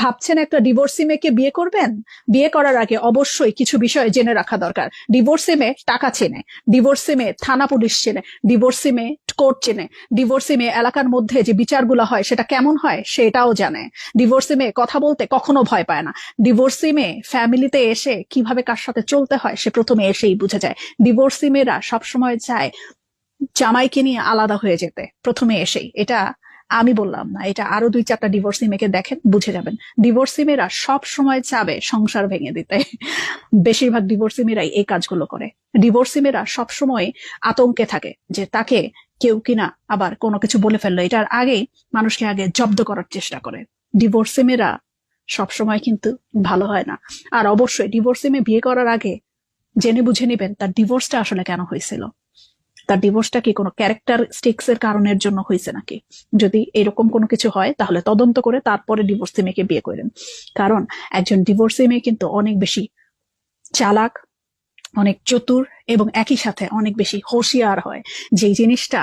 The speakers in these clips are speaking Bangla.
ভাবছেন একটা ডিভোর্সি মেয়েকে বিয়ে করবেন, বিয়ে করার আগে অবশ্যই কিছু বিষয় জেনে রাখা দরকার। ডিভোর্সি মেয়ে টাকা চেনে, ডিভোর্সি মেয়ে থানা পুলিশ চেনে, ডিভোর্সি মেয়ে কোর্ট চেনে, ডিভোর্সি মেয়ে এলাকার মধ্যে যে বিচারগুলো হয় সেটা কেমন হয় সেটাও জানে। ডিভোর্সি মেয়ে কথা বলতে কখনো ভয় পায় না। ডিভোর্সি মেয়ে ফ্যামিলিতে এসে কিভাবে কার সাথে চলতে হয় সে প্রথমে এসেই বুঝে যায়। ডিভোর্সি মেয়েরা সবসময় চায় জামাইকে নিয়ে আলাদা হয়ে যেতে প্রথমে এসেই। এটা আমি বললাম না, এটা আরো 2-4টা ডিভোর্সি মেয়েকে দেখেন, বুঝে যাবেন। ডিভোর্সি মেয়েরা সব সময় চাবে সংসার ভেঙে দিতে। বেশিরভাগ ডিভোর্সি মেয়েরাই এই কাজগুলো করে। ডিভোর্সি মেয়েরা সবসময় আতঙ্কে থাকে যে তাকে কেউ কিনা আবার কোনো কিছু বলে ফেললো, এটার আগেই মানুষকে আগে জব্দ করার চেষ্টা করে। ডিভোর্সি মেয়েরা সবসময় কিন্তু ভালো হয় না। আর অবশ্যই ডিভোর্সি মেয়ে বিয়ে করার আগে জেনে বুঝে নিবেন তার ডিভোর্সটা আসলে কেন হয়েছিল। তার ডিভোর্সটা কি কোনো ক্যারেক্টারিস্টিক্স এর কারণের জন্য হয়েছে নাকি? যদি এরকম কোনো কিছু হয় তাহলে তদন্ত করে তারপরে ডিভোর্সি মেয়েকে বিয়ে করেন। কারণ একজন ডিভোর্সি মেয়ে কিন্তু অনেক বেশি চালাক, অনেক চতুর এবং একই সাথে অনেক বেশি হোশিয়ার হয়, যেই জিনিসটা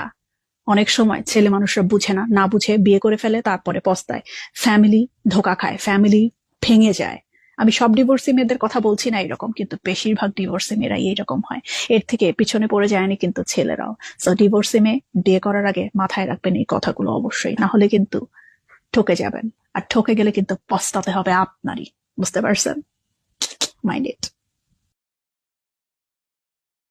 অনেক সময় ছেলে মানুষরা বুঝে না, না বুঝে বিয়ে করে ফেলে, তারপরে পস্তায়। ফ্যামিলি ধোকা খায়, ফ্যামিলি ভেঙে যায়। আমি সব ডিভোর্সি মেয়েদের কথা বলছি না এরকম, কিন্তু বেশিরভাগ ডিভোর্সি মেয়েরাই এইরকম হয়। এর থেকে পিছনে পড়ে যায়নি কিন্তু ছেলেরাও। সো ডিভোর্সি মেয়ে বিয়ে করার আগে মাথায় রাখবেন এই কথাগুলো অবশ্যই, না হলে কিন্তু ঠকে যাবেন। আর ঠকে গেলে কিন্তু পস্তাতে হবে আপনারই। বুঝতে পারছেন? Mind it.